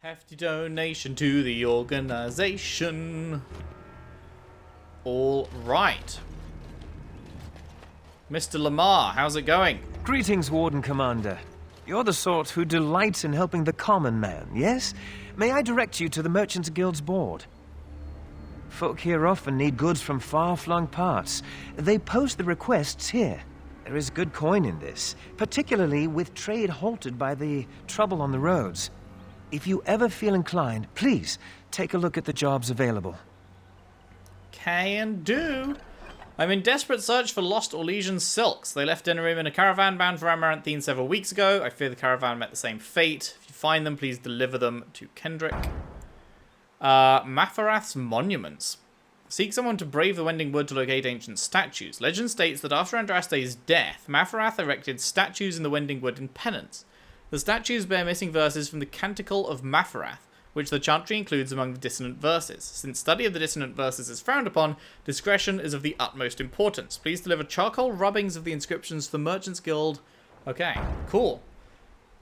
Hefty donation to the organization. All right. Mr. Lamar, how's it going? Greetings, Warden Commander. You're the sort who delights in helping the common man, yes? May I direct you to the Merchants Guild's board? Folk here often need goods from far-flung parts. They post the requests here. There is good coin in this, particularly with trade halted by the trouble on the roads. If you ever feel inclined, please take a look at the jobs available. Can do. I'm in desperate search for lost Orlesian silks. They left Denerim in a caravan bound for Amaranthine several weeks ago. I fear the caravan met the same fate. If you find them, please deliver them to Kendrick. Mafarath's monuments. Seek someone to brave the Wending Wood to locate ancient statues. Legend states that after Andraste's death, Mafarath erected statues in the Wending Wood in penance. The statues bear missing verses from the Canticle of Mafarath, which the chantry includes among the dissonant verses. Since study of the dissonant verses is frowned upon, discretion is of the utmost importance. Please deliver charcoal rubbings of the inscriptions to the Merchants Guild. Okay, cool.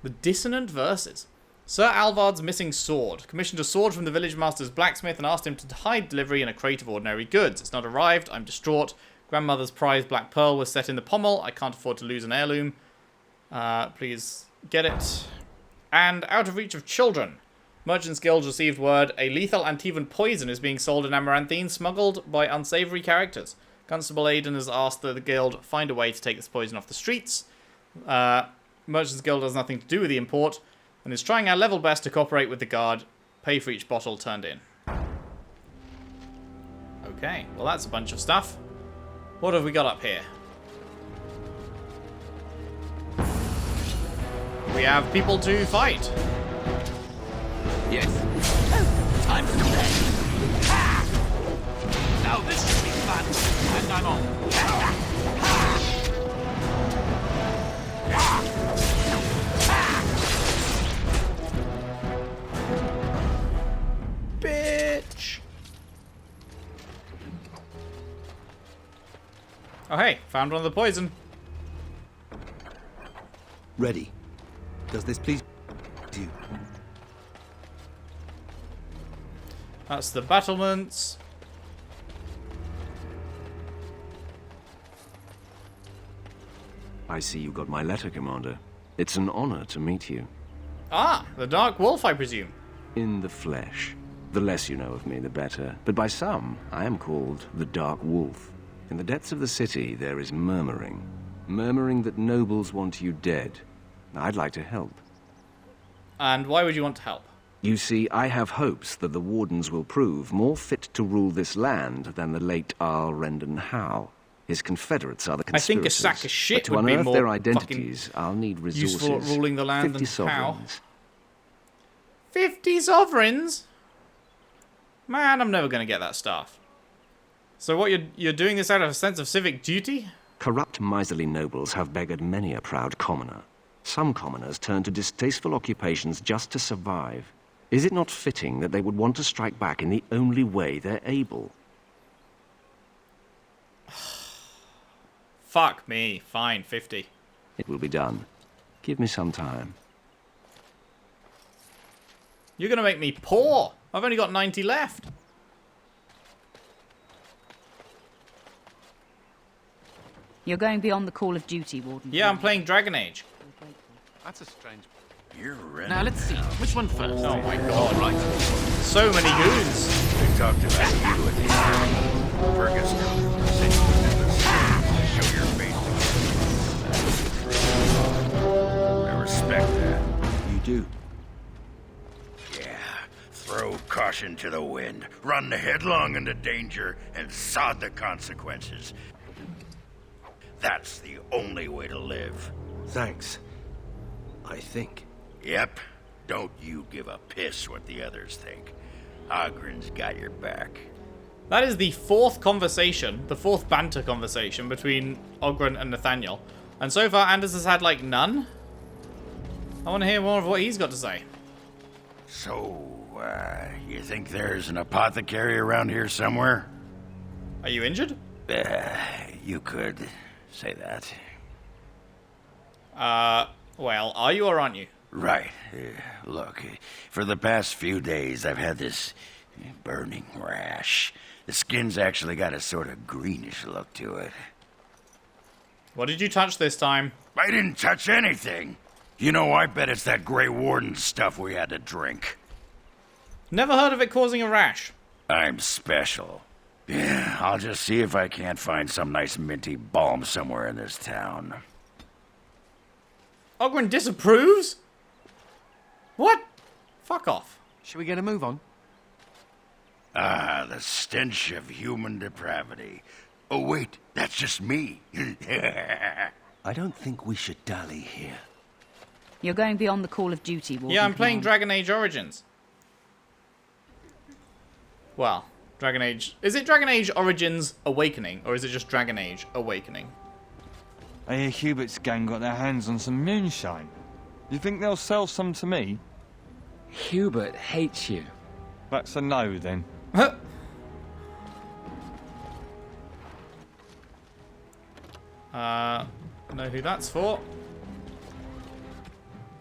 The dissonant verses. Sir Alvard's missing sword. Commissioned a sword from the village master's blacksmith and asked him to hide delivery in a crate of ordinary goods. It's not arrived. I'm distraught. Grandmother's prized black pearl was set in the pommel. I can't afford to lose an heirloom. Please get it. And out of reach of children. Merchants Guild received word a lethal Antivan poison is being sold in Amaranthine, smuggled by unsavory characters. Constable Aiden has asked that the guild find a way to take this poison off the streets. Merchants Guild has nothing to do with the import, and is trying our level best to cooperate with the guard. Pay for each bottle turned in. Okay, well that's a bunch of stuff. What have we got up here? We have people to fight. Yes. Oh, time for the play. Now this should be fun. And I'm on. Bitch. Oh hey, found one of the poison. Ready. Does this please you? That's the battlements. I see you got my letter, Commander. It's an honor to meet you. Ah, the Dark Wolf, I presume. In the flesh. The less you know of me, the better. But by some, I am called the Dark Wolf. In the depths of the city, there is murmuring. Murmuring that nobles want you dead. I'd like to help. And why would you want to help? You see, I have hopes that the Wardens will prove more fit to rule this land than the late Arl Rendon Howe. His confederates are the I think conspirators. a sack of shit but to would be unearth more their identities, I'll need resources. useful at ruling the land 50 than sovereigns. Howe. 50 sovereigns? Man, I'm never going to get that stuff. So what, you're doing this out of a sense of civic duty? Corrupt, miserly nobles have beggared many a proud commoner. Some commoners turn to distasteful occupations just to survive. Is it not fitting that they would want to strike back in the only way they're able? Fuck me. Fine, 50. It will be done. Give me some time. You're going to make me poor. I've only got 90 left. You're going beyond the call of duty, Warden. Yeah, I'm playing Dragon Age. That's a strange... You're ready. Now let's see. Which one first? Oh my god. Right. So many goons. We talked about you at the Fergus. Said you would never show your face to me. I respect that. You do. Yeah. Throw caution to the wind. Run headlong into danger and sod the consequences. That's the only way to live. Thanks. I think. Yep. Don't you give a piss what the others think. Ogren's got your back. That is the fourth conversation, the fourth banter conversation between Ogren and Nathaniel. And so far, Anders has had, like, none. I want to hear more of what he's got to say. So, you think there's an apothecary around here somewhere? Are you injured? You could say that. Well, are you or aren't you? Right. Look, for the past few days, I've had this burning rash. The skin's actually got a sort of greenish look to it. What did you touch this time? I didn't touch anything. You know, I bet it's that Grey Warden stuff we had to drink. Never heard of it causing a rash. I'm special. Yeah, I'll just see if I can't find some nice minty balm somewhere in this town. Ogren disapproves? What? Fuck off. Shall we get a move on? Ah, the stench of human depravity. Oh, wait, that's just me. I don't think we should dally here. You're going beyond the call of duty, Warden. Yeah, I'm playing Command. Dragon Age Origins. Well, Dragon Age... Is it Dragon Age Origins Awakening, or is it just Dragon Age Awakening? I hear Hubert's gang got their hands on some moonshine. You think they'll sell some to me? Hubert hates you. That's a no, then. Know who that's for.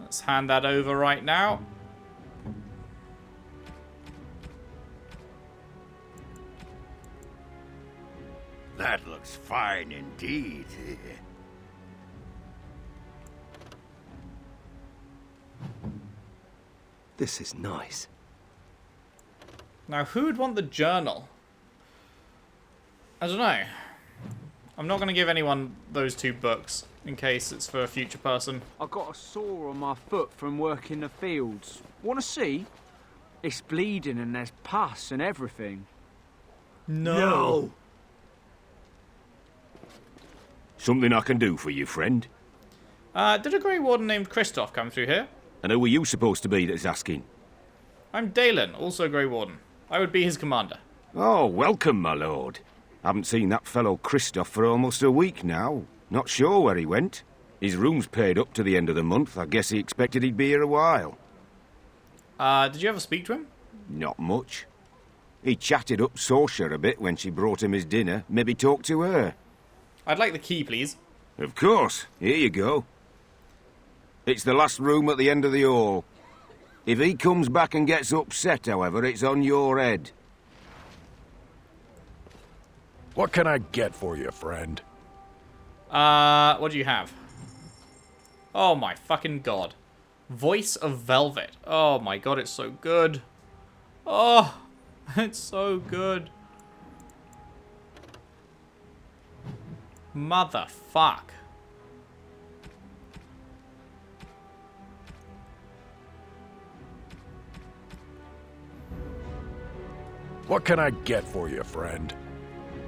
Let's hand that over right now. That looks fine indeed. This is nice. Now, who would want the journal? I don't know. I'm not going to give anyone those 2 books, in case it's for a future person. I got a sore on my foot from working the fields. Want to see? It's bleeding and there's pus and everything. No. Something I can do for you, friend? Did a Grey Warden named Christoph come through here? And who are you supposed to be that's asking? I'm Dalen, also Grey Warden. I would be his commander. Oh, welcome, my lord. Haven't seen that fellow Christoph for almost a week now. Not sure where he went. His room's paid up to the end of the month. I guess he expected he'd be here a while. Did you ever speak to him? Not much. He chatted up Sorsha a bit when she brought him his dinner. Maybe talked to her. I'd like the key, please. Of course. Here you go. It's the last room at the end of the hall. If he comes back and gets upset, however, it's on your head. What can I get for you, friend? What do you have? Oh my fucking god. Voice of Velvet. Oh my god, it's so good. Oh, it's so good. Motherfuck. What can I get for you, friend?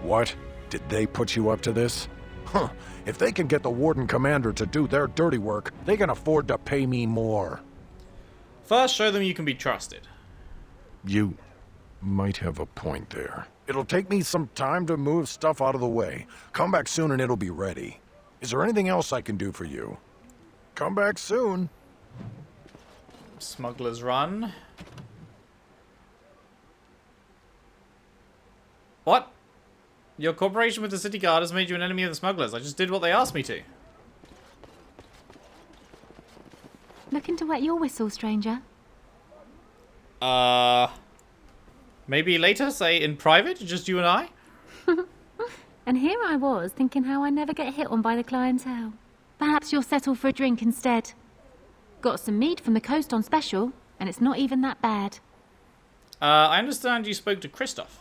What? Did they put you up to this? Huh. If they can get the Warden Commander to do their dirty work, they can afford to pay me more. First, show them you can be trusted. You might have a point there. It'll take me some time to move stuff out of the way. Come back soon and it'll be ready. Is there anything else I can do for you? Come back soon. Smuggler's Run. What? Your cooperation with the city guard has made you an enemy of the smugglers. I just did what they asked me to. Looking to wet your whistle, stranger? Maybe later, say in private, just you and I? And here I was, thinking how I never get hit on by the clientele. Perhaps you'll settle for a drink instead. Got some mead from the coast on special, and it's not even that bad. I understand you spoke to Christoph.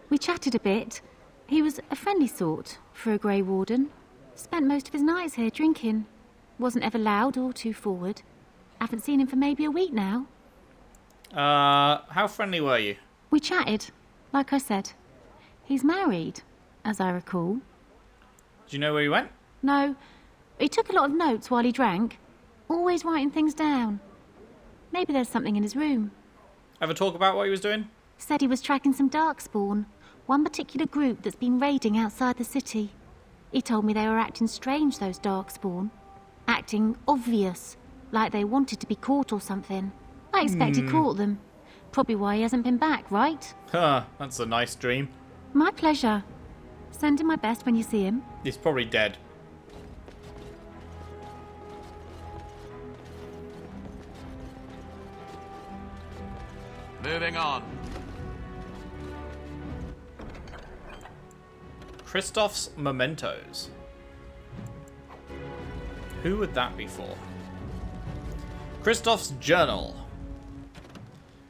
We chatted a bit. He was a friendly sort for a Grey Warden. Spent most of his nights here drinking. Wasn't ever loud or too forward. Haven't seen him for maybe a week now. How friendly were you? We chatted, like I said. He's married, as I recall. Do you know where he went? No, he took a lot of notes while he drank. Always writing things down. Maybe there's something in his room. Ever talk about what he was doing? Said he was tracking some Darkspawn. One particular group that's been raiding outside the city. He told me they were acting strange, those Darkspawn. Acting obvious, like they wanted to be caught or something. I expect he caught them. Probably why he hasn't been back, right? Huh, that's a nice dream. My pleasure. Send him my best when you see him. He's probably dead. Moving on. Christoph's mementos. Who would that be for? Christoph's journal.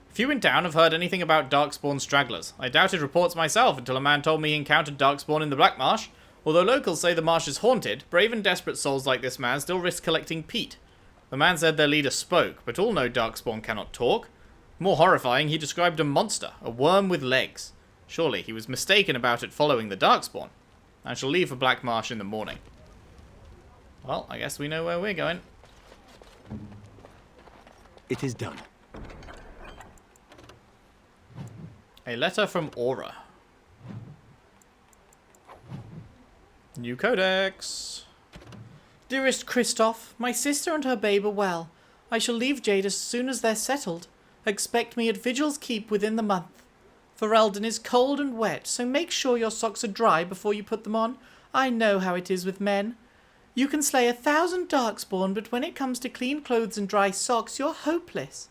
Few in town have heard anything about Darkspawn stragglers. I doubted reports myself until a man told me he encountered Darkspawn in the Black Marsh. Although locals say the marsh is haunted, brave and desperate souls like this man still risk collecting peat. The man said their leader spoke, but all know Darkspawn cannot talk. More horrifying, he described a monster, a worm with legs. Surely he was mistaken about it following the Darkspawn. I shall leave for Black Marsh in the morning. Well, I guess we know where we're going. It is done. A letter from Aura. New codex. Dearest Christoph, my sister and her babe are well. I shall leave Jade as soon as they're settled. Expect me at Vigil's Keep within the month. Ferelden is cold and wet, so make sure your socks are dry before you put them on. I know how it is with men. You can slay 1,000 Darkspawn, but when it comes to clean clothes and dry socks, you're hopeless.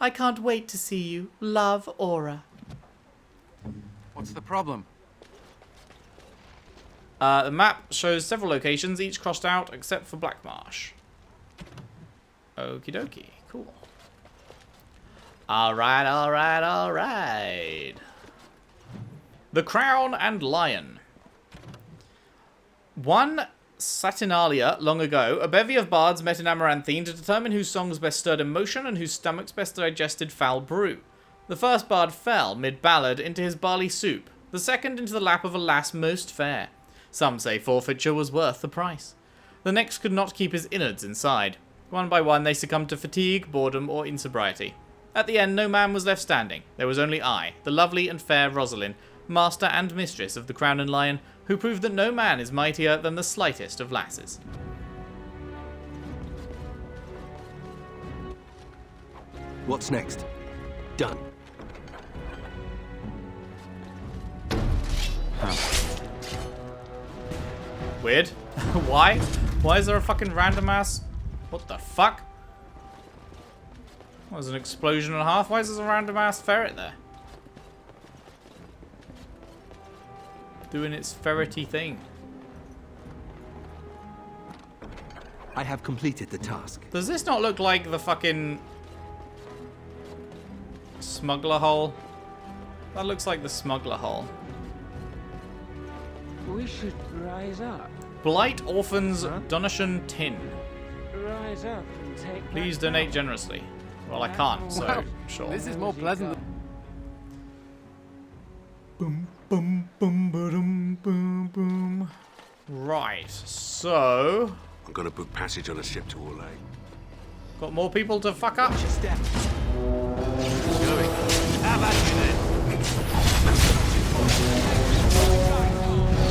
I can't wait to see you. Love, Aura. What's the problem? The map shows several locations, each crossed out except for Black Marsh. Okie dokie, cool. Alright, alright, alright. The Crown and Lion. One Saturnalia long ago, a bevy of bards met in Amaranthine to determine whose songs best stirred emotion and whose stomachs best digested foul brew. The first bard fell, mid-ballad, into his barley soup, the second into the lap of a lass most fair. Some say forfeiture was worth the price. The next could not keep his innards inside. One by one they succumbed to fatigue, boredom, or insobriety. At the end no man was left standing. There was only I, the lovely and fair Rosalind, master and mistress of the Crown and Lion, who proved that no man is mightier than the slightest of lasses. What's next? Done. Weird. Why? Why is there a fucking random ass... What the fuck? There's an explosion and a half. Why is there a random ass ferret there? Doing its ferrety thing. I have completed the task. Does this not look like the fucking... smuggler hole? That looks like the smuggler hole. We should rise up. Blight Orphans Donation Tin. Rise up and take. Please donate generously. Well, I can't, so Wow, sure. This is more pleasant than... Boom, boom, boom, boom, boom, boom. Right, so... I'm gonna book passage on a ship to Orlais. Got more people to fuck up? Step. Going. How about you then?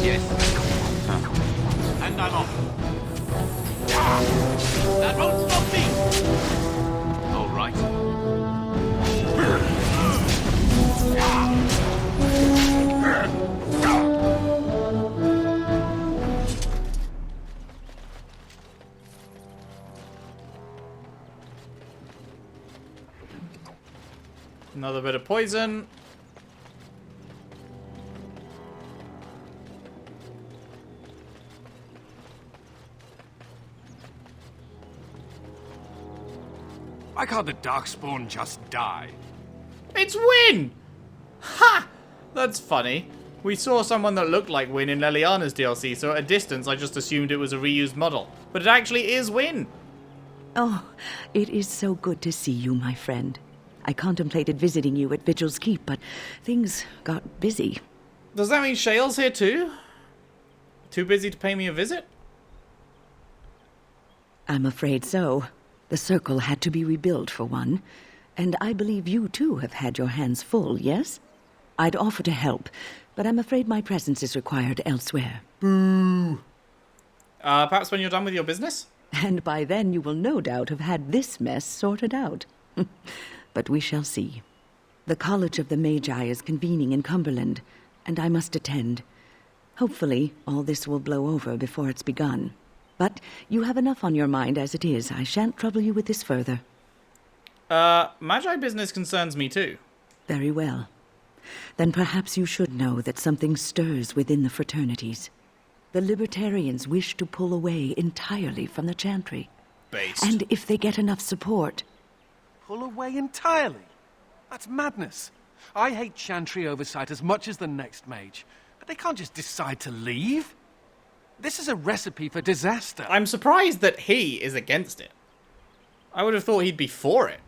Yes. And I'm off. That won't stop me! All right. Another bit of poison. Why can't the Darkspawn just die? It's Wynn! Ha! That's funny. We saw someone that looked like Wynn in Leliana's DLC, so at a distance I just assumed it was a reused model. But it actually is Wynn! Oh, it is so good to see you, my friend. I contemplated visiting you at Vigil's Keep, but things got busy. Does that mean Shale's here too? Too busy to pay me a visit? I'm afraid so. The circle had to be rebuilt, for one. And I believe you, too, have had your hands full, yes? I'd offer to help, but I'm afraid my presence is required elsewhere. Boo! Perhaps when you're done with your business? And by then you will no doubt have had this mess sorted out. But we shall see. The College of the Magi is convening in Cumberland, and I must attend. Hopefully, all this will blow over before it's begun. But you have enough on your mind as it is. I shan't trouble you with this further. Magi business concerns me too. Very well. Then perhaps you should know that something stirs within the fraternities. The Libertarians wish to pull away entirely from the Chantry. Based. And if they get enough support... Pull away entirely? That's madness. I hate Chantry oversight as much as the next mage. But they can't just decide to leave. This is a recipe for disaster. I'm surprised that he is against it. I would have thought he'd be for it.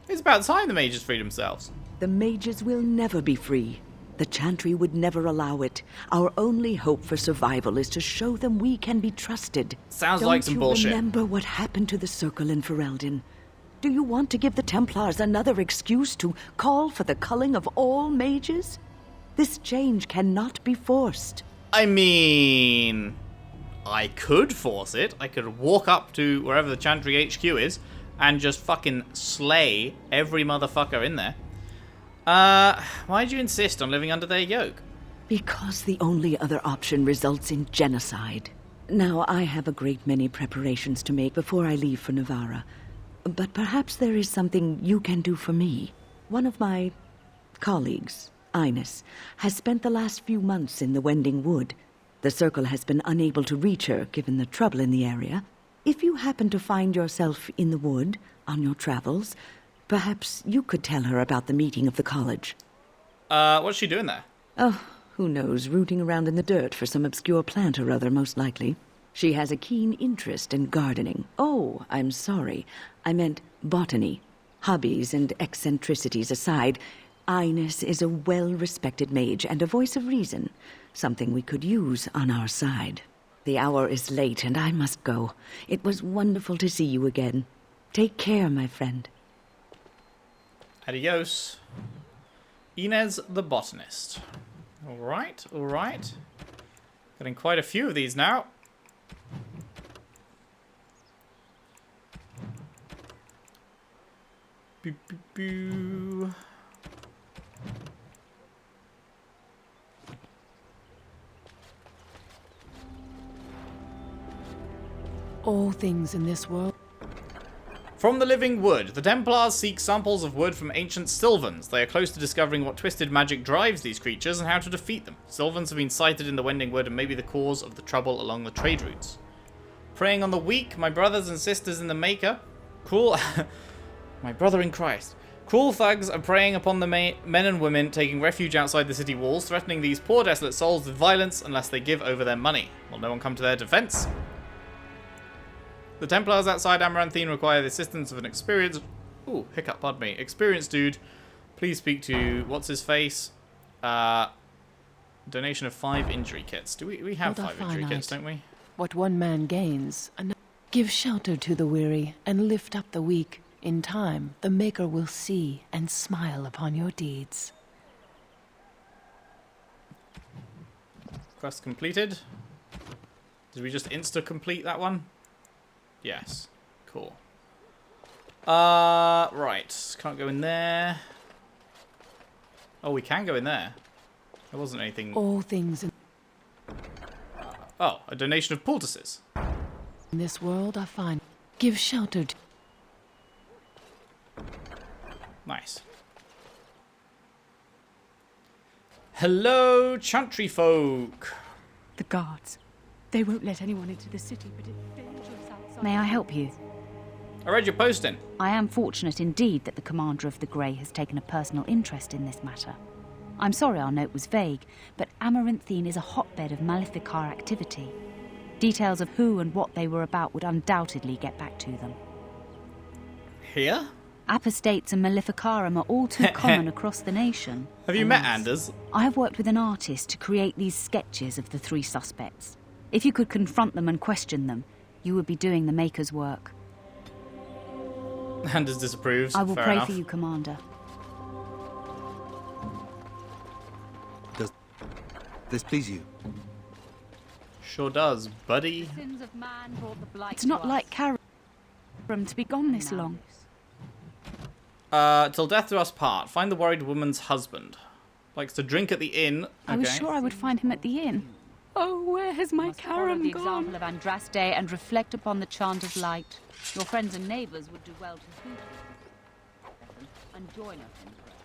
It's about time the mages freed themselves. The mages will never be free. The Chantry would never allow it. Our only hope for survival is to show them we can be trusted. Sounds like some bullshit. Don't you remember what happened to the Circle in Ferelden? Do you want to give the Templars another excuse to call for the culling of all mages? This change cannot be forced. I mean, I could force it. I could walk up to wherever the Chantry HQ is and just fucking slay every motherfucker in there. Why'd you insist on living under their yoke? Because the only other option results in genocide. Now, I have a great many preparations to make before I leave for Navarra. But perhaps there is something you can do for me. One of my colleagues, Ines, has spent the last few months in the Wending Wood. The Circle has been unable to reach her, given the trouble in the area. If you happen to find yourself in the wood on your travels, perhaps you could tell her about the meeting of the college. What's she doing there? Oh, who knows, rooting around in the dirt for some obscure plant or other, most likely. She has a keen interest in gardening. Oh, I'm sorry. I meant botany. Hobbies and eccentricities aside, Ines is a well-respected mage and a voice of reason, something we could use on our side. The hour is late and I must go. It was wonderful to see you again. Take care, my friend. Adios. Inez the botanist. Alright, alright. Getting quite a few of these now. Boo, boo, boo. All things in this world. From the living wood, the Templars seek samples of wood from ancient Sylvans. They are close to discovering what twisted magic drives these creatures and how to defeat them. Sylvans have been sighted in the Wending Wood and may be the cause of the trouble along the trade routes. Preying on the weak, my brothers and sisters in the Maker. Cruel... my brother in Christ. Cruel thugs are preying upon the men and women, taking refuge outside the city walls, threatening these poor desolate souls with violence unless they give over their money. Will no one come to their defense? The Templars outside Amaranthine require the assistance of an experienced... Ooh, hiccup, pardon me. Experienced dude. Please speak to... What's his face? Donation of 5 injury kits. Do we have 5 injury kits, don't we? What one man gains, another. Give shelter to the weary and lift up the weak. In time, the Maker will see and smile upon your deeds. Quest completed. Did we just insta-complete that one? Yes. Cool. Right. Can't go in there. Oh, we can go in there. There wasn't anything... All things in... Oh, a donation of poultices. In this world I find... Give shelter to... Nice. Hello, Chantry folk. The guards. They won't let anyone into the city, but it's dangerous outside. May I help you? I read your posting. I am fortunate indeed that the commander of the Grey has taken a personal interest in this matter. I'm sorry our note was vague, but Amaranthine is a hotbed of Maleficar activity. Details of who and what they were about would undoubtedly get back to them. Here? Apostates and Maleficarum are all too common across the nation. Have you met Anders? I have worked with an artist to create these sketches of the 3 suspects. If you could confront them and question them, you would be doing the Maker's work. Anders disapproves. I will Fair pray enough. for you, Commander. Does this please you? Sure does, buddy. It's not like Karam to be gone this long. Till death do us part. Find the worried woman's husband. Likes to drink at the inn. Okay. I was sure I would find him at the inn. Oh, where has my Karam the gone? example of Andraste and reflect upon the chant of light. Your friends and neighbours would do well to heed and join us in prayer.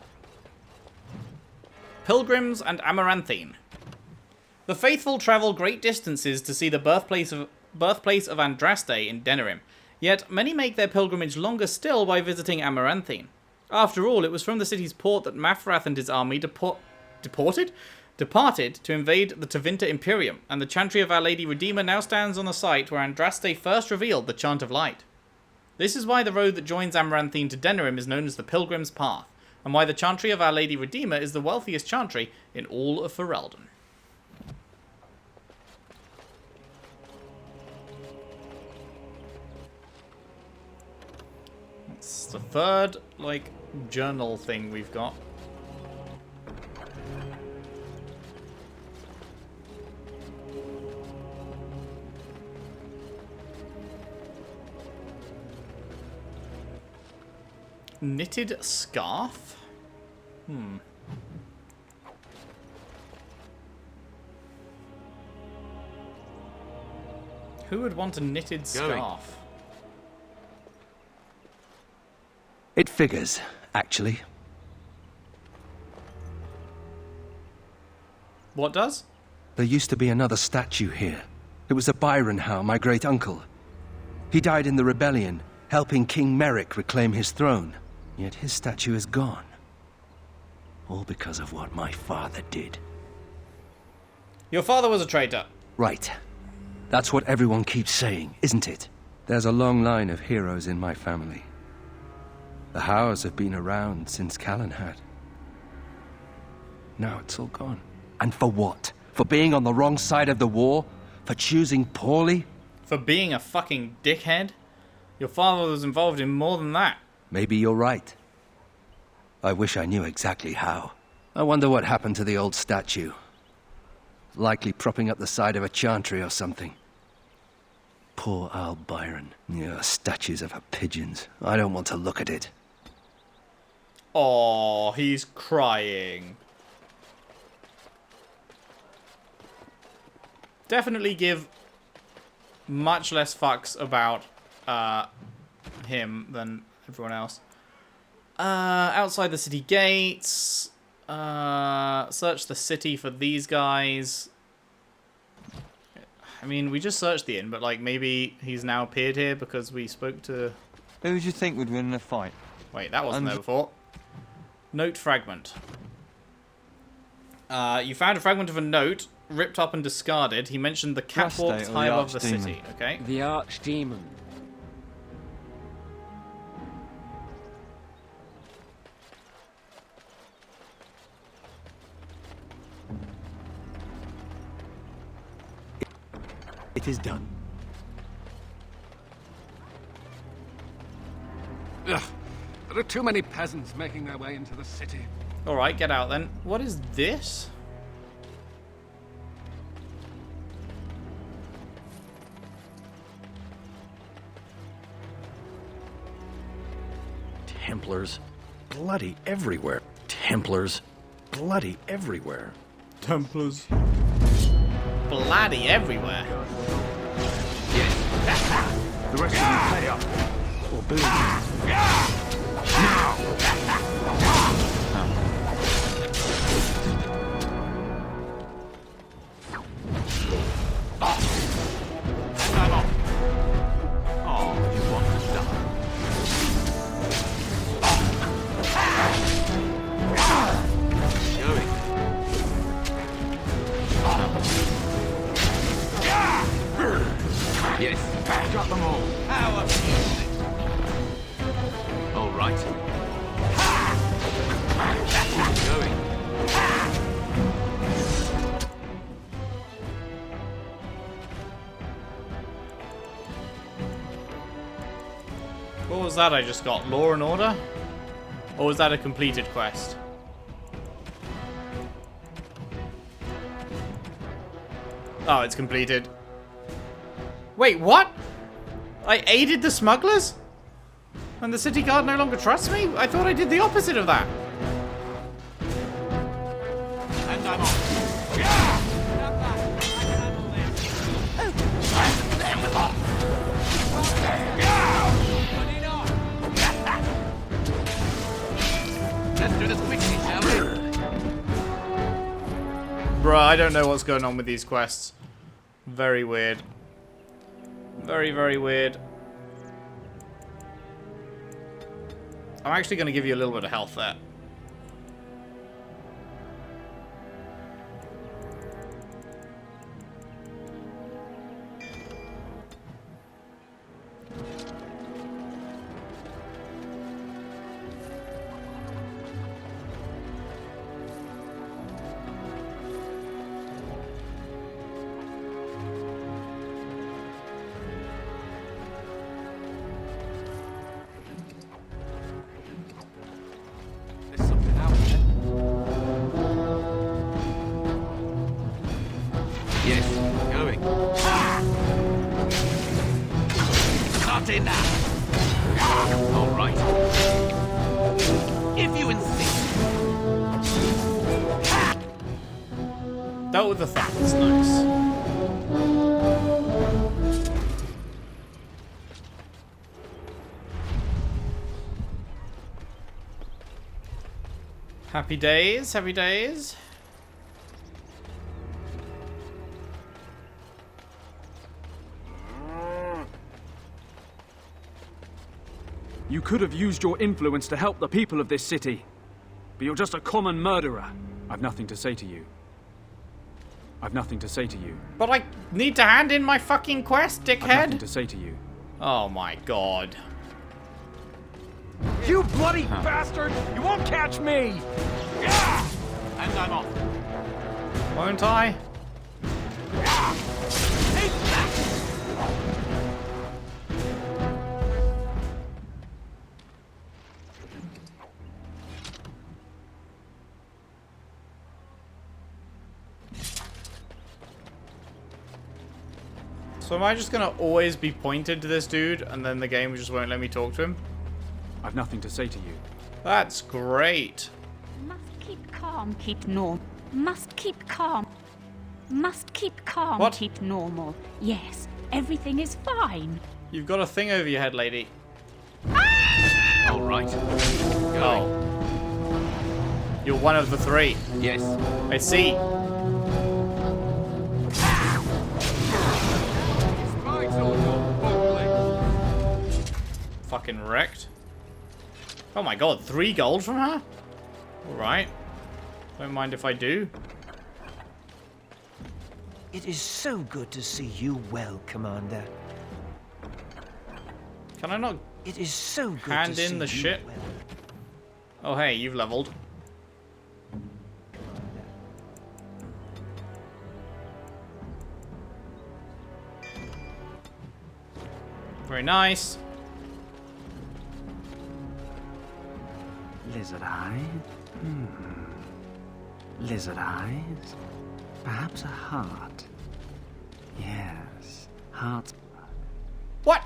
Pilgrims and Amaranthine. The faithful travel great distances to see the birthplace of Andraste in Denerim, yet many make their pilgrimage longer still by visiting Amaranthine. After all, it was from the city's port that Mafrath and his army departed to invade the Tevinter Imperium, and the Chantry of Our Lady Redeemer now stands on the site where Andraste first revealed the Chant of Light. This is why the road that joins Amaranthine to Denerim is known as the Pilgrim's Path, and why the Chantry of Our Lady Redeemer is the wealthiest chantry in all of Ferelden. It's the third, journal thing we've got. Knitted scarf? Who would want a knitted scarf? It figures, actually. What does? There used to be another statue here. It was a Byron Howe, my great-uncle. He died in the rebellion, helping King Merrick reclaim his throne. Yet his statue is gone. All because of what my father did. Your father was a traitor. Right. That's what everyone keeps saying, isn't it? There's a long line of heroes in my family. The Howes have been around since Callan had. Now it's all gone. And for what? For being on the wrong side of the war? For choosing poorly? For being a fucking dickhead? Your father was involved in more than that. Maybe you're right. I wish I knew exactly how. I wonder what happened to the old statue. Likely propping up the side of a chantry or something. Poor Al Byron. Yeah, statues of her pigeons. I don't want to look at it. Oh, he's crying. Definitely give much less fucks about him than everyone else. Outside the city gates. Search the city for these guys. I mean, we just searched the inn, but maybe he's now appeared here because we spoke to... Who do you think would win in a fight? Wait, that wasn't there before. Note fragment. You found a fragment of a note, ripped up and discarded. He mentioned the catwalks high above the city. Okay. The Archdemon. It is done. Ugh. There are too many peasants making their way into the city. Alright, get out then. What is this? Templars. Bloody everywhere. Templars. Bloody everywhere. Templars. Bloody everywhere. The rest of you pay up. We'll build now. Oh, you want to die? Going. Yes, got them all. How amusing. All right. Going. What was that I just got? Law and Order? Or was that a completed quest? Oh, it's completed. Wait, what? I aided the smugglers? And the city guard no longer trusts me? I thought I did the opposite of that. And I'm off. Let's do this quickly, shall we? Bruh, I don't know what's going on with these quests. Very weird. Very, very weird. I'm actually going to give you a little bit of health there. There's something out there. Yes, going. Cut in now. All right. If you insist. Dealt with the thumb. That's nice. Happy days, happy days. You could have used your influence to help the people of this city. But you're just a common murderer. I've nothing to say to you. I've nothing to say to you. But I need to hand in my fucking quest, I've nothing dickhead. to say to you. Oh my god. You bloody bastard! You won't catch me! Yeah! And I'm off. Won't I? Take that! So am I just gonna always be pointed to this dude and then the game just won't let me talk to him? I've nothing to say to you. That's great. Must keep calm, keep normal. Must keep calm. Must keep calm, What? keep normal. Yes, everything is fine. You've got a thing over your head, lady. All right. Going. Oh. You're one of the three. Yes. I see. Fucking wrecked. Oh my god, 3 gold from her? Alright. Don't mind if I do. It is so good to see you well, Commander. Can I not It is so good hand to see in the you shit? well. Oh hey, you've leveled. Very nice. Lizard eye? Lizard eyes? Perhaps a heart? Yes, heart's blood. What?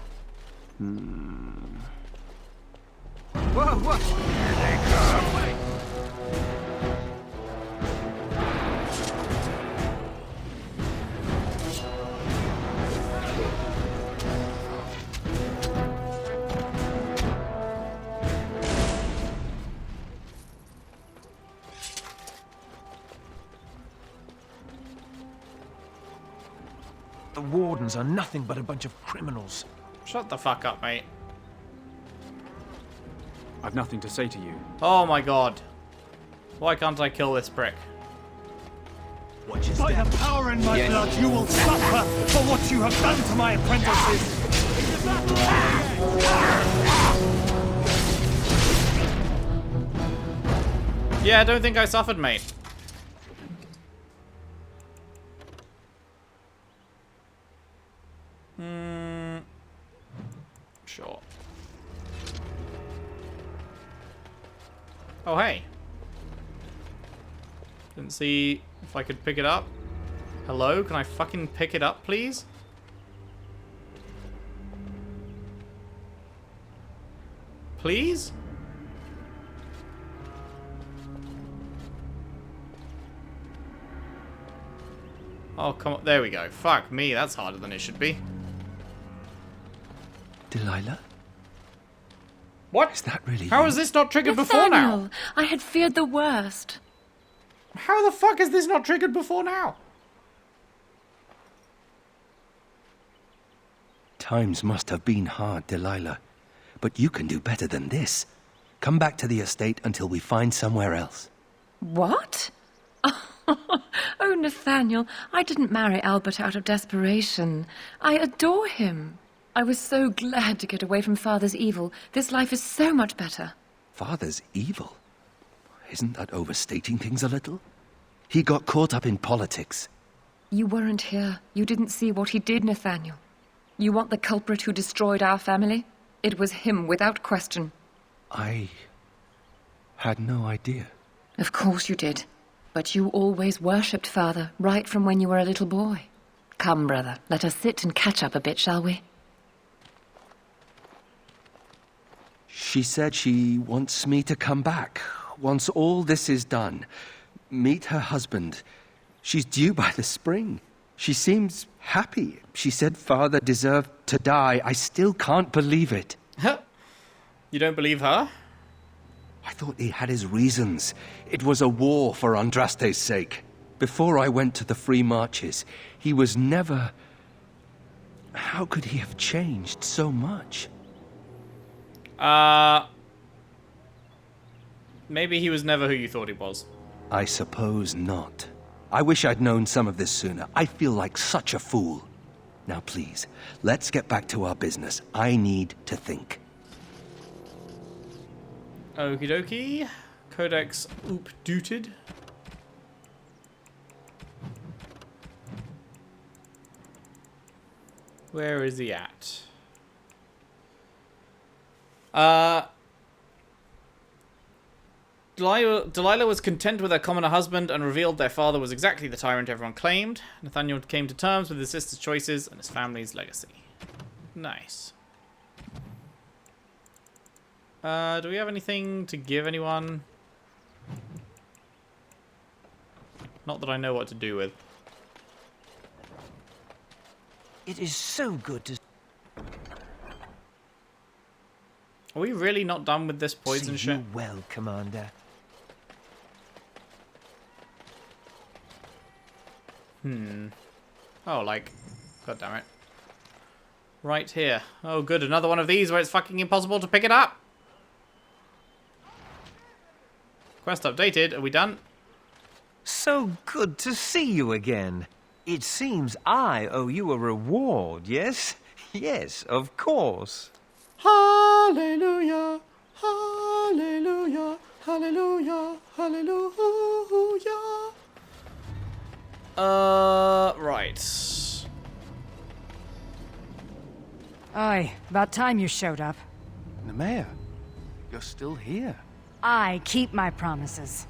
Whoa, what? Here they come. The Wardens are nothing but a bunch of criminals. Shut the fuck up, mate. I've nothing to say to you. Oh my god. Why can't I kill this prick? By the power in my blood, you will suffer for what you have done to my apprentices! Yeah, I don't think I suffered, mate. Sure. Oh, hey. Didn't see if I could pick it up. Hello? Can I fucking pick it up, please? Please? Oh, come on. There we go. Fuck me. That's harder than it should be. Delilah? What? Is that really How you? is this not triggered before now? I had feared the worst. How the fuck is this not triggered before now? Times must have been hard, Delilah. But you can do better than this. Come back to the estate until we find somewhere else. What? Oh, Nathaniel, I didn't marry Albert out of desperation. I adore him. I was so glad to get away from Father's evil. This life is so much better. Father's evil? Isn't that overstating things a little? He got caught up in politics. You weren't here. You didn't see what he did, Nathaniel. You want the culprit who destroyed our family? It was him, without question. I had no idea. Of course you did. But you always worshipped Father, right from when you were a little boy. Come, brother, let us sit and catch up a bit, shall we? She said she wants me to come back. Once all this is done. Meet her husband. She's due by the spring. She seems happy. She said Father deserved to die. I still can't believe it. You don't believe her? I thought he had his reasons. It was a war for Andraste's sake. Before I went to the Free Marches, he was never... How could he have changed so much? Maybe he was never who you thought he was. I suppose not. I wish I'd known some of this sooner. I feel like such a fool. Now please, let's get back to our business. I need to think. Okie dokie. Codex oop-dooted. Where is he at? Delilah was content with her commoner husband and revealed their father was exactly the tyrant everyone claimed. Nathaniel came to terms with his sister's choices and his family's legacy. Nice. Do we have anything to give anyone? Not that I know what to do with. It is so good to... Are we really not done with this poison see shit? you well, Commander. Oh, like... God damn it. Right here. Oh, good. Another one of these where it's fucking impossible to pick it up. Quest updated. Are we done? So good to see you again. It seems I owe you a reward, yes? Yes, of course. Hallelujah. Hallelujah. Hallelujah. Hallelujah. Right. Aye, about time you showed up. Nemea, you're still here. I keep my promises.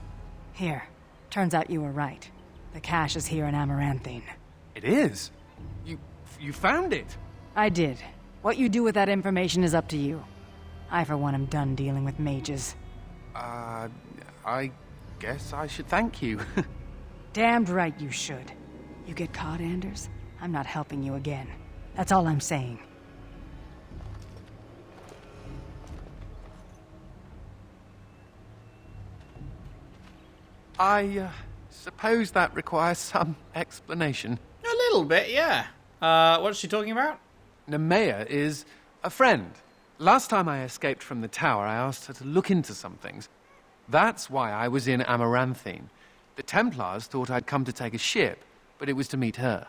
Here, turns out you were right. The cache is here in Amaranthine. It is? You found it? I did. What you do with that information is up to you. I, for one, am done dealing with mages. I guess I should thank you. Damned right you should. You get caught, Anders? I'm not helping you again. That's all I'm saying. I suppose that requires some explanation. A little bit, yeah. What's she talking about? Nemea is a friend. Last time I escaped from the tower, I asked her to look into some things. That's why I was in Amaranthine. The Templars thought I'd come to take a ship, but it was to meet her.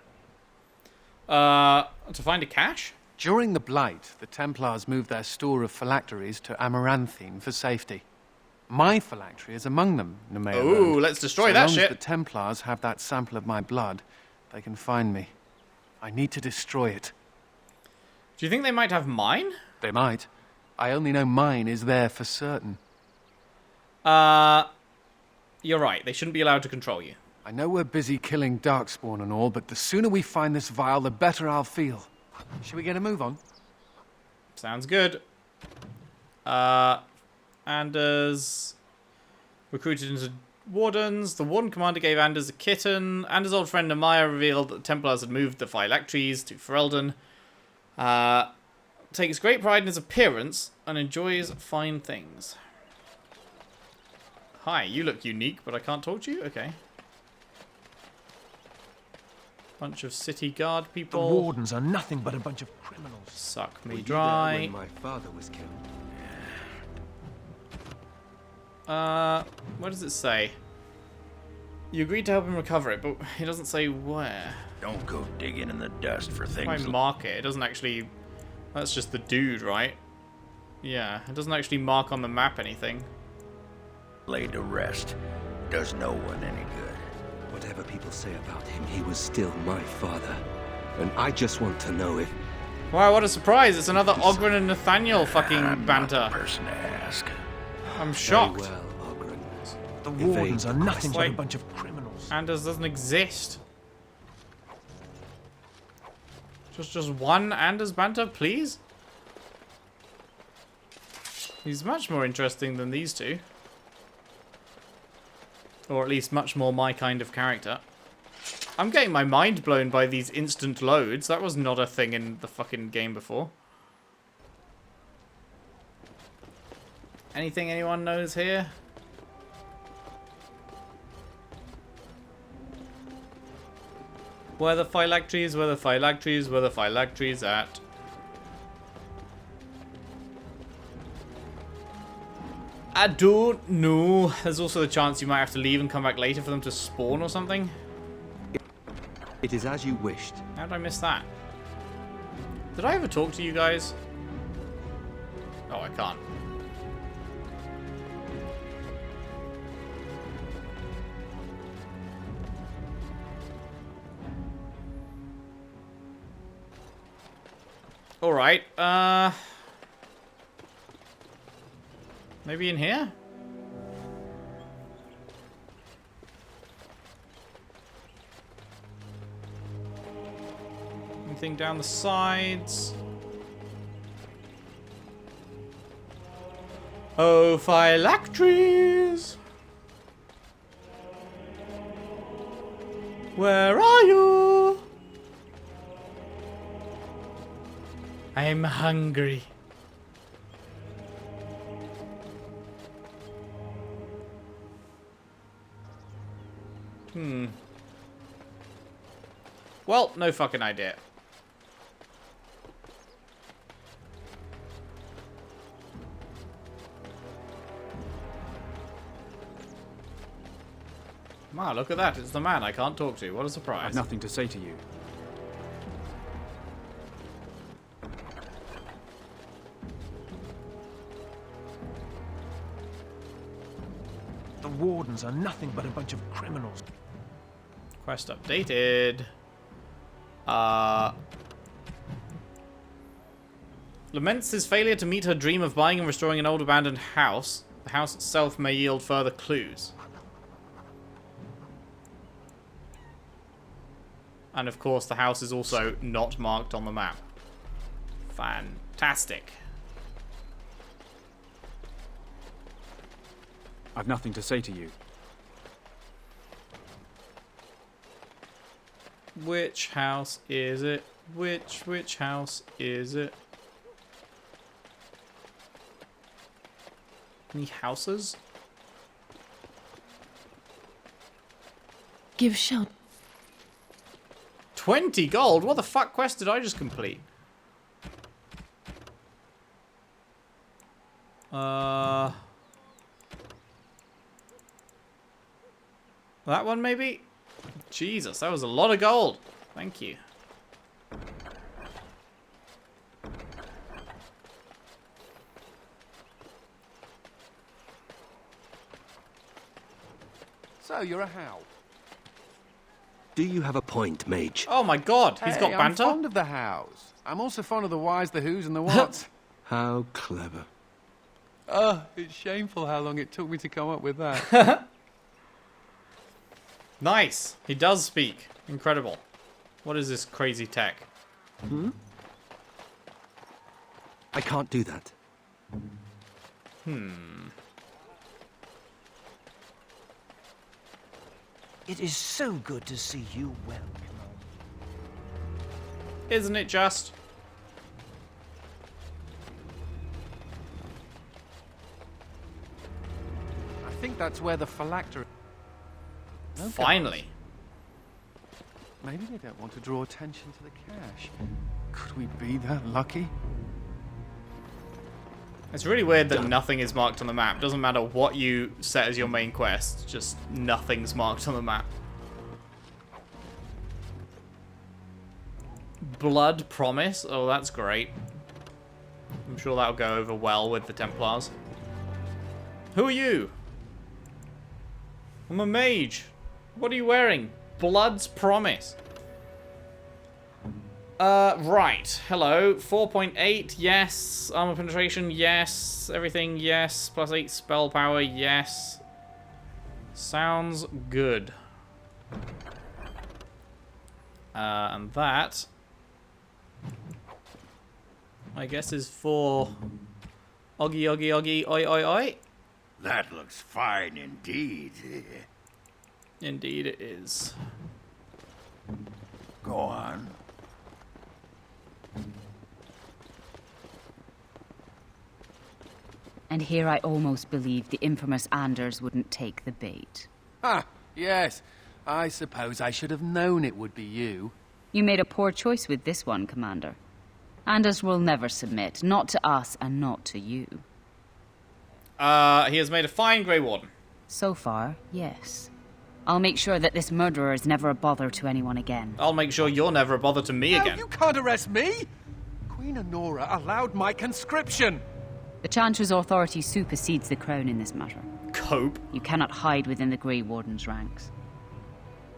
To find a cache? During the Blight, the Templars moved their store of phylacteries to Amaranthine for safety. My phylactery is among them, Nemea. Ooh, let's destroy that shit. So long as the Templars have that sample of my blood, they can find me. I need to destroy it. Do you think they might have mine? They might. I only know mine is there for certain. You're right. They shouldn't be allowed to control you. I know we're busy killing Darkspawn and all, but the sooner we find this vial, the better I'll feel. Shall we get a move on? Sounds good. Anders recruited into Wardens. The Warden commander gave Anders a kitten. Anders' old friend Nemea revealed that the Templars had moved the phylacteries to Ferelden. Takes great pride in his appearance and enjoys fine things. Hi, you look unique, but I can't talk to you? Okay. Bunch of city guard The people. Wardens are nothing but a bunch of criminals. Suck me Were you dry. there when my father was killed? What does it say? You agreed to help him recover it, but it doesn't say where. Don't go digging in the dust for If I things. mark it, it doesn't actually... That's just the dude, right? Yeah, it doesn't actually mark on the map anything. Laid to rest. Does no one any good. Whatever people say about him, he was still my father. And I just want to know if... Wow, what a surprise! It's another Ogren and Nathaniel fucking banter. Not the person to ask. I'm shocked. Very well, Ogren. The Evade Wardens are the nothing but a Wait. bunch of criminals. Anders doesn't exist. Just one Anders banter, please? He's much more interesting than these two. Or at least much more my kind of character. I'm getting my mind blown by these instant loads. That was not a thing in the fucking game before. Anything anyone knows here? Where the phylacteries, where the phylacteries, where the phylacteries at? I don't know. There's also the chance you might have to leave and come back later for them to spawn or something. It is as you wished. How did I miss that? Did I ever talk to you guys? Oh, I can't. Alright, maybe in here? Anything down the sides? Oh, phylacteries! Where are you? I'm hungry. Well, no fucking idea. Wow, look at that. It's the man I can't talk to. What a surprise. I've nothing to say to you. The Wardens are nothing but a bunch of criminals. Quest updated. Laments his failure to meet her dream of buying and restoring an old abandoned house. The house itself may yield further clues. And of course, the house is also not marked on the map. Fantastic. I've nothing to say to you. Which house is it? Which house is it? Any houses? Give shelter. 20 gold? What the fuck quest did I just complete? That one maybe? Jesus, that was a lot of gold. Thank you. So, you're a How. Do you have a point, Mage? Oh my god, he's got banter? I'm fond of the Hows. I'm also fond of the whys, the whos, and the whats. How clever. Oh, it's shameful how long it took me to come up with that. Nice. He does speak. Incredible. What is this crazy tech? I can't do that. It is so good to see you well. Isn't it just? I think that's where the phylactery... No Finally. guards. Maybe they don't want to draw attention to the cache. Could we be that lucky? It's really weird that nothing is marked on the map. Doesn't matter what you set as your main quest, just nothing's marked on the map. Blood Promise? Oh, that's great. I'm sure that'll go over well with the Templars. Who are you? I'm a mage. What are you wearing? Blood's Promise. Right. Hello. 4.8, yes. Armor penetration, yes. Everything, yes. +8 spell power, yes. Sounds good. And that, I guess, is for Oggy, Oggy, Oggy, oi, oi, oi. That looks fine indeed. Indeed it is. Go on. And here I almost believed the infamous Anders wouldn't take the bait. Ah, yes. I suppose I should have known it would be you. You made a poor choice with this one, Commander. Anders will never submit, not to us and not to you. He has made a fine Grey Warden. So far, yes. I'll make sure that this murderer is never a bother to anyone again. I'll make sure you're never a bother to me again. You can't arrest me! Queen Honora allowed my conscription! The Chancellor's authority supersedes the crown in this matter. Cope. You cannot hide within the Grey Warden's ranks.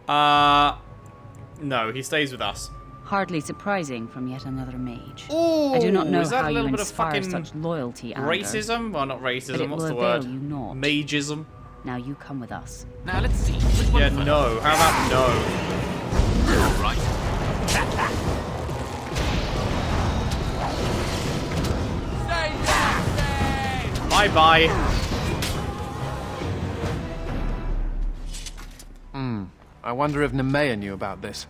No, he stays with us. Hardly surprising from yet another mage. Ooh, I do not know is that how a you little bit of inspire fucking such loyalty, Anders, racism? Well, not but racism, it what's will the word? avail you not. Mageism? Now you come with us. Now let's see. Which one Yeah, first? no. How about no? All right. Bye-bye. I wonder if Nemea knew about this.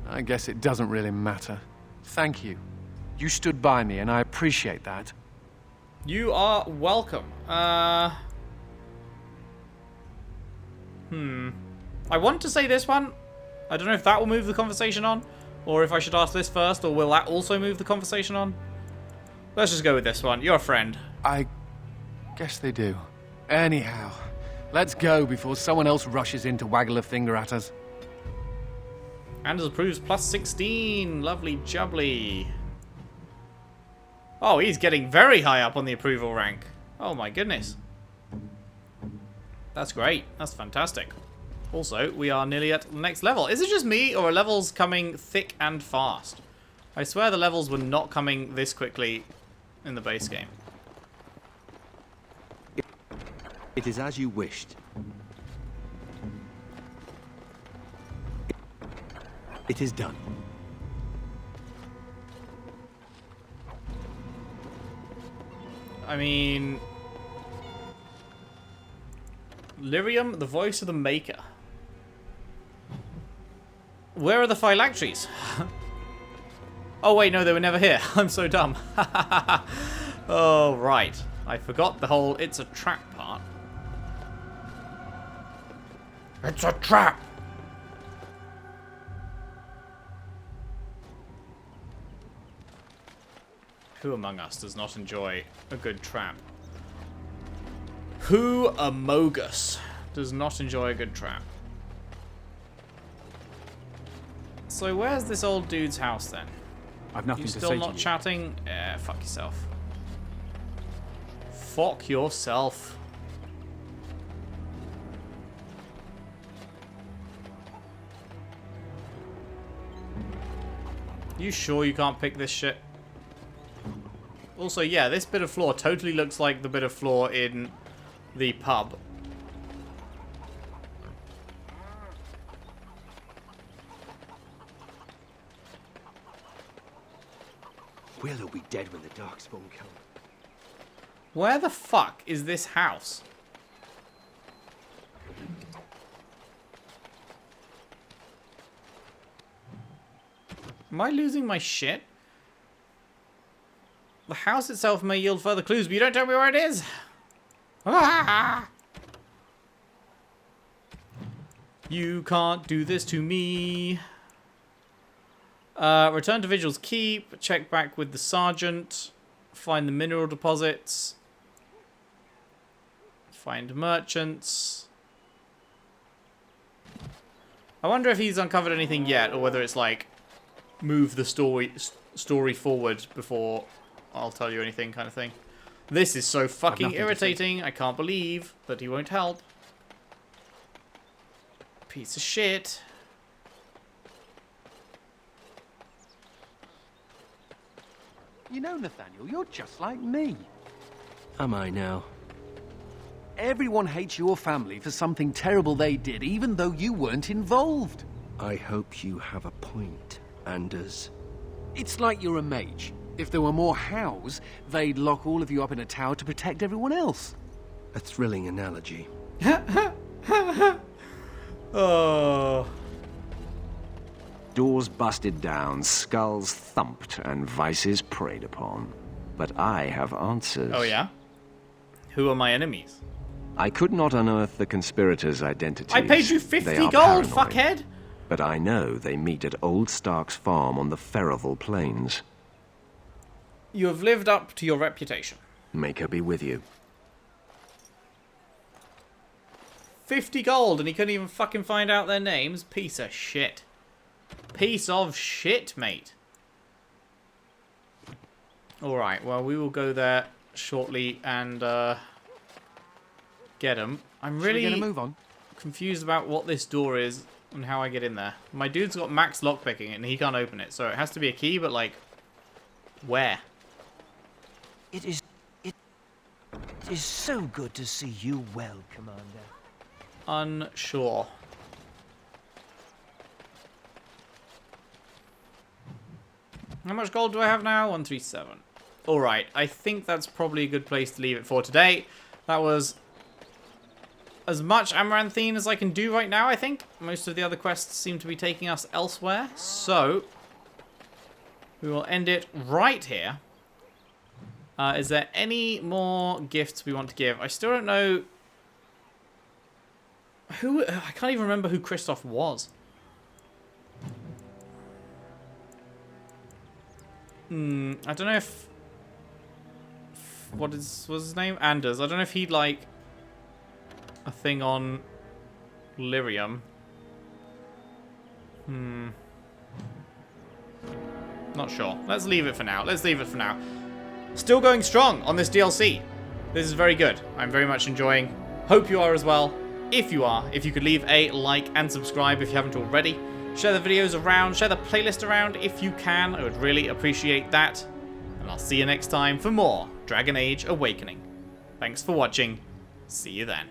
I guess it doesn't really matter. Thank you. You stood by me, and I appreciate that. You are welcome. I want to say this one. I don't know if that will move the conversation on, or if I should ask this first, or will that also move the conversation on? Let's just go with this one. You're a friend. I guess they do. Anyhow, let's go before someone else rushes in to waggle a finger at us. Anders approves +16. Lovely jubbly. Oh, he's getting very high up on the approval rank. Oh my goodness. That's great. That's fantastic. Also, we are nearly at the next level. Is it just me, or are levels coming thick and fast? I swear the levels were not coming this quickly in the base game. It is as you wished. It is done. I mean... Lyrium, the voice of the Maker. Where are the phylacteries? Oh wait, no, they were never here. I'm so dumb. Oh, right. I forgot the whole it's a trap part. It's a trap! Who among us does not enjoy a good trap? Who among us does not enjoy a good trap? So where's this old dude's house then? I've nothing You to still say not to you. chatting? Fuck yourself. Fuck yourself. You sure you can't pick this shit? Also, yeah, this bit of floor totally looks like the bit of floor in the pub. Will be dead when the Darkspawn come. Where the fuck is this house? Am I losing my shit? The house itself may yield further clues, but you don't tell me where it is. Ah! You can't do this to me. Return to Vigil's Keep. Check back with the sergeant. Find the mineral deposits. Find merchants. I wonder if he's uncovered anything yet, or whether it's like move the story forward before I'll tell you anything kind of thing. This is so fucking irritating. I can't believe that he won't help. Piece of shit. You know, Nathaniel, you're just like me. Am I now? Everyone hates your family for something terrible they did, even though you weren't involved. I hope you have a point, Anders. It's like you're a mage. If there were more hows, they'd lock all of you up in a tower to protect everyone else. A thrilling analogy. Oh. Doors busted down, skulls thumped, and vices preyed upon. But I have answers. Oh, yeah? Who are my enemies? I could not unearth the conspirators' identities. I paid you 50 They gold, are paranoid. fuckhead! But I know they meet at Old Stark's farm on the Ferelden Plains. You have lived up to your reputation. Make her be with you. 50 gold, and he couldn't even fucking find out their names? Piece of shit. Piece of shit, mate. Alright, well, we will go there shortly and get him. I'm really gonna move on? confused about what this door is and how I get in there. My dude's got max lockpicking and he can't open it, so it has to be a key, but like, where? It is so good to see you well, Commander. Unsure. How much gold do I have now? 137. Alright, I think that's probably a good place to leave it for today. That was as much Amaranthine as I can do right now, I think. Most of the other quests seem to be taking us elsewhere. So, we will end it right here. Is there any more gifts we want to give? I still don't know who... I can't even remember who Kristoff was. I don't know if... what's his name? Anders. I don't know if he'd like a thing on Lyrium. Not sure. Let's leave it for now. Still going strong on this DLC. This is very good. I'm very much enjoying. Hope you are as well. If you are, if you could leave a like and subscribe if you haven't already. Share the videos around, share the playlist around if you can. I would really appreciate that. And I'll see you next time for more Dragon Age Awakening. Thanks for watching. See you then.